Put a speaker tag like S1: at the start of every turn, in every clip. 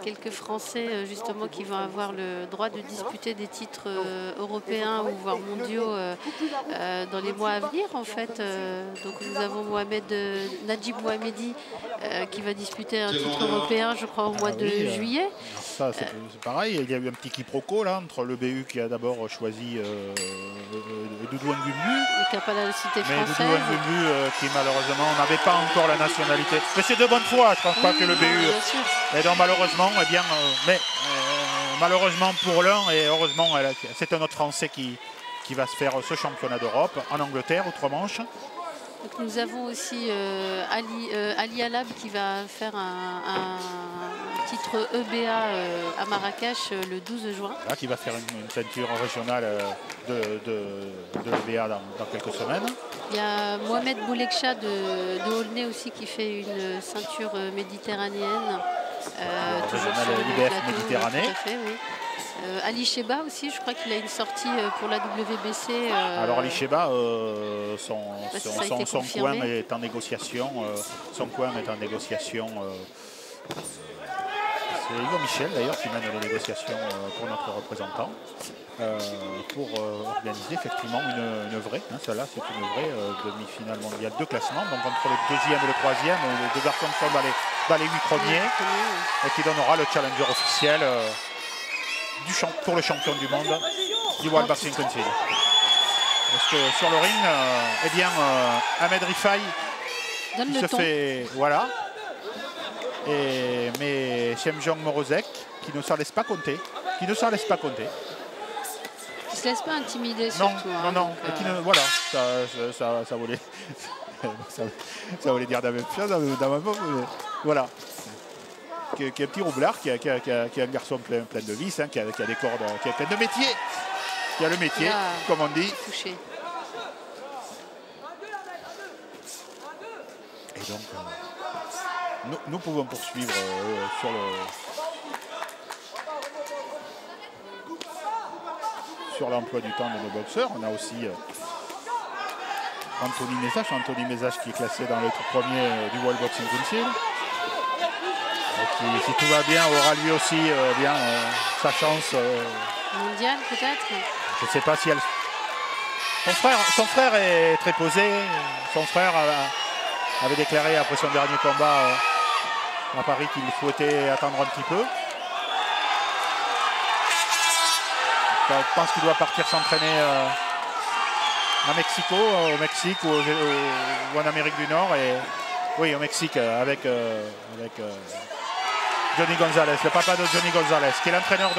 S1: quelques Français justement qui vont avoir le droit de disputer des titres européens ou voire mondiaux dans les mois à venir en fait. Donc nous avons Najib Mohamedi qui va disputer un titre européen, je crois, au mois de juillet.
S2: Ça c'est pareil, il y a eu un petit quiproquo là entre le BU qui a d'abord choisi Doudou Ngumbu, mais Doudou Ngumbu qui malheureusement n'avait pas encore la nationalité. Mais c'est de bonne foi, je ne pense pas que le BU. Et donc malheureusement, eh bien, malheureusement pour l'un et heureusement, c'est un autre Français qui va se faire ce championnat d'Europe en Angleterre, outre-Manche.
S1: Donc nous avons aussi Ali Alab qui va faire un titre EBA à Marrakech le 12 juin.
S2: Là, qui va faire une ceinture régionale de l'EBA dans quelques semaines.
S1: Il y a Mohamed Bouleksha de Aulnay aussi qui fait une ceinture méditerranéenne.
S2: Toujours sur le IBF Méditerranée.
S1: Tout à fait, oui. Ali Cheba aussi, je crois qu'il a une sortie pour la WBC.
S2: Alors Ali Cheba, son coin est en négociation. Son coin est en négociation. C'est Hugo Michel d'ailleurs qui mène les négociations pour notre représentant. Pour organiser effectivement une vraie, celle-là c'est une vraie demi-finale mondiale de classement, donc entre le deuxième et le troisième, les deux garçons sont dans les 8 premiers, et qui donnera le challenger officiel pour le champion du monde du World Boxing Council. Parce que sur le ring, eh bien, Ahmed Rifai se fait, voilà, mais Chemjong Morozek qui ne s'en laisse pas compter, Qui ne se
S1: laisse pas intimider
S2: non,
S1: surtout.
S2: Non. Et qui ne, voilà, ça voulait, ça voulait dire la même chose dans ma peau, mais voilà. Qui est un petit roublard, qui est un garçon plein de vis, qui a des cordes, qui a plein de métiers. Qui a le métier, comme on dit.
S1: Touché.
S2: Et donc, nous pouvons poursuivre sur l'emploi du temps de nos boxeurs. On a aussi Anthony Mézage qui est classé dans le tout premier du World Boxing Council. Qui, si tout va bien, aura lui aussi sa chance
S1: mondiale peut-être.
S2: Je ne sais pas si elle... Son frère est très posé. Son frère avait déclaré après son dernier combat à Paris qu'il souhaitait attendre un petit peu. Je pense qu'il doit partir s'entraîner au Mexique ou en Amérique du Nord. Et oui, au Mexique avec Johnny Gonzalez, le papa de Johnny Gonzalez, qui est l'entraîneur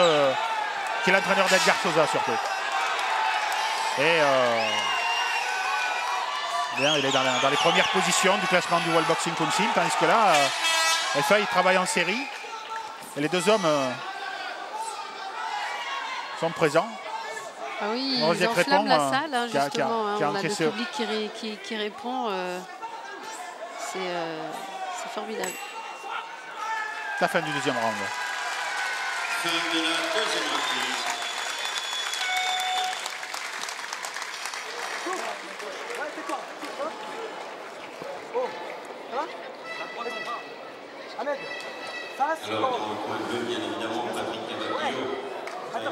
S2: d'Edgar Sosa surtout. Et bien, il est dans les premières positions du classement du World Boxing Council, tandis que là, il travaille en série. Et les deux hommes sont présents.
S1: Ah oui, ils enflamment la salle, justement. On a le public qui répond. C'est formidable.
S2: La fin du deuxième round.
S3: Fin de la deuxième reprise. Alors, dans le point de vue, bien évidemment, Patrick Cavacchio,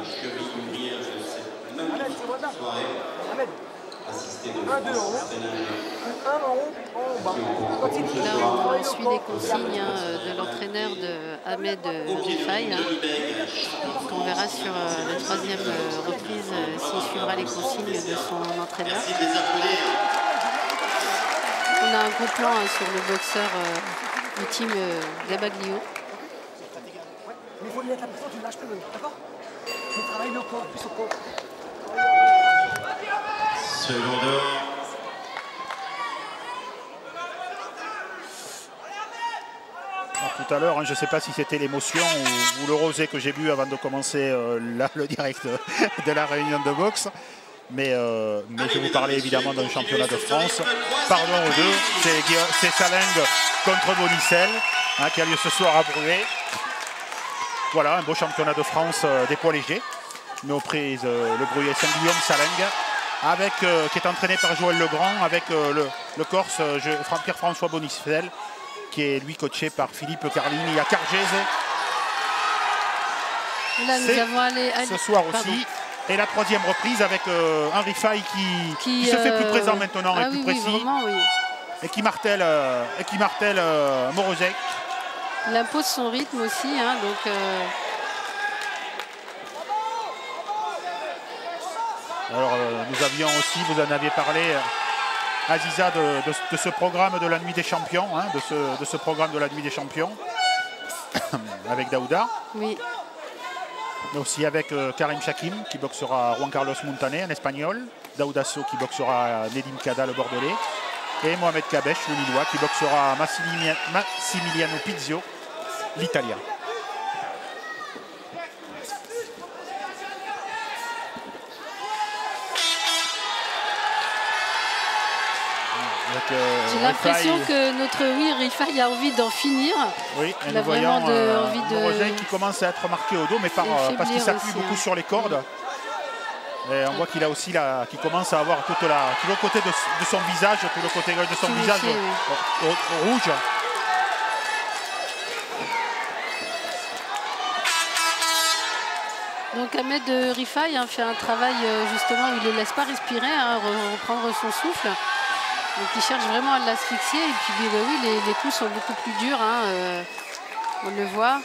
S3: cheville ouvrière, je sais, même soirée, assisté de France Sénégé.
S1: Là, on suit les consignes de l'entraîneur de Ahmed Rifai. On verra sur la troisième reprise s'il suivra les consignes de son entraîneur. On a un gros plan sur le boxeur du team Gabaglio.
S4: Mais il faut lui mettre la pression, tu ne lâches plus, d'accord? Tu travailles le corps, plus au corps.
S3: Second d'or.
S2: Tout à l'heure, je ne sais pas si c'était l'émotion ou le rosé que j'ai bu avant de commencer le direct de la réunion de boxe. Mais je vous parlais évidemment d'un championnat de France. Pardon aux deux, c'est Saling contre Bonicel qui a lieu ce soir à Bruay. Voilà, un beau championnat de France des poids légers. Mais aux prises le Bruay Saint-Guillaume Saling, qui est entraîné par Joël Legrand, avec le Corse Pierre-François Bonicel, qui est lui coaché par Philippe Carlini à Cargese.
S1: Là, nous avons allé
S2: ce soir aussi. Et la troisième reprise avec un Rifai qui se fait plus présent maintenant et plus précis.
S1: Oui, vraiment, oui.
S2: Et qui martèle, Morozek.
S1: Il impose son rythme aussi. Hein, donc,
S2: Alors nous avions aussi, vous en aviez parlé, Aziza, de ce programme de la Nuit des Champions, hein, de ce programme de la Nuit des Champions avec Daouda.
S1: Oui.
S2: Mais aussi avec Karim Chakim qui boxera Juan Carlos Montané, un espagnol. Daouda So qui boxera Nedim Kada, le bordelais. Et Mohamed Kabesh, le lillois, qui boxera Massimiliano Pizzo, l'italien.
S1: J'ai l'impression que notre Rifai a envie d'en finir.
S2: Oui, et
S1: il a
S2: nous voyons
S1: envie de...
S2: Morozek qui commence à être marqué au dos, mais parce qu'il s'appuie beaucoup sur les cordes. Et on voit qu'il a aussi qu'il commence à avoir tout le côté de son visage, tout le côté gauche de son visage rouge.
S1: Donc Ahmed Rifai fait un travail justement où il ne le laisse pas respirer, hein, reprendre son souffle. Donc il cherche vraiment à l'asphyxier. Et puis oui, les coups sont beaucoup plus durs. Hein, on le voit.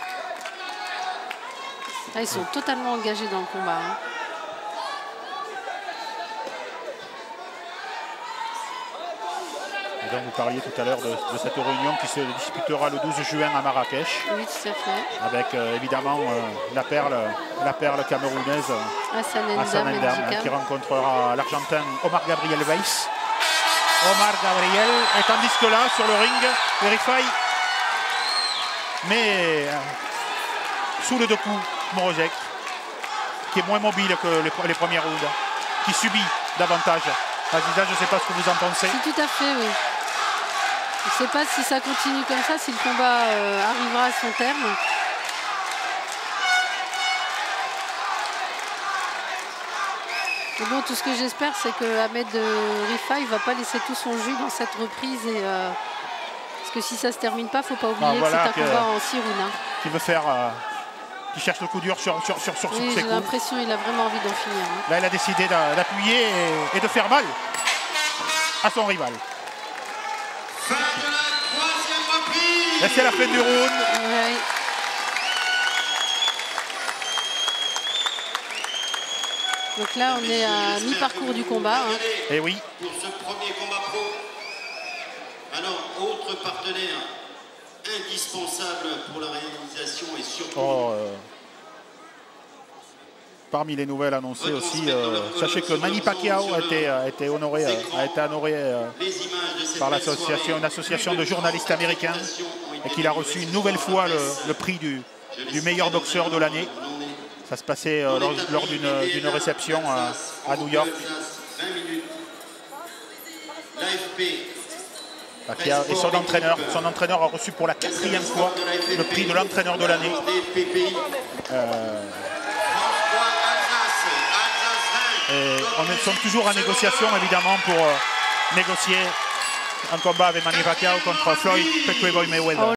S1: Là, ils sont totalement engagés dans le combat. Hein.
S2: Et donc vous parliez tout à l'heure de cette réunion qui se disputera le 12 juin à Marrakech.
S1: Oui, tout à fait.
S2: Avec évidemment la perle camerounaise Hassan Endam qui rencontrera l'Argentin Omar Gabriel Weiss. Omar Gabriel, et tandis que là, sur le ring, Rifai mais sous le deux coups Morozek, qui est moins mobile que les premiers rounds, qui subit davantage. Aziza, je ne sais pas ce que vous en pensez.
S1: Si, tout à fait, oui. Je ne sais pas si ça continue comme ça, si le combat arrivera à son terme. Mais bon, tout ce que j'espère, c'est que Ahmed Rifai ne va pas laisser tout son jus dans cette reprise. Parce que si ça ne se termine pas, il ne faut pas oublier que c'est un combat en 6 rounds. Hein.
S2: Qui veut faire... qui cherche le coup dur sur ses coups.
S1: J'ai l'impression qu'il a vraiment envie d'en finir. Hein.
S2: Là, il a décidé d'appuyer et de faire mal à son rival.
S3: Fin de la troisième reprise.
S2: Là, c'est la fin du round.
S1: Ouais. Donc là, on est à mi-parcours du combat. Hein.
S2: Et oui.
S3: Pour ce premier combat pro. Alors, autre partenaire indispensable pour la réalisation et surtout...
S2: Parmi les nouvelles annoncées aussi, sachez que Manny Pacquiao a été honoré par une association de journalistes américains et qu'il a reçu une nouvelle fois le prix du meilleur boxeur de l'année. Ça se passait lors d'une réception à New York. Et son entraîneur a reçu pour la 4e fois le prix de l'entraîneur de l'année. On est toujours en négociation évidemment pour négocier un combat avec Manny Pacquiao contre Floyd Mayweather.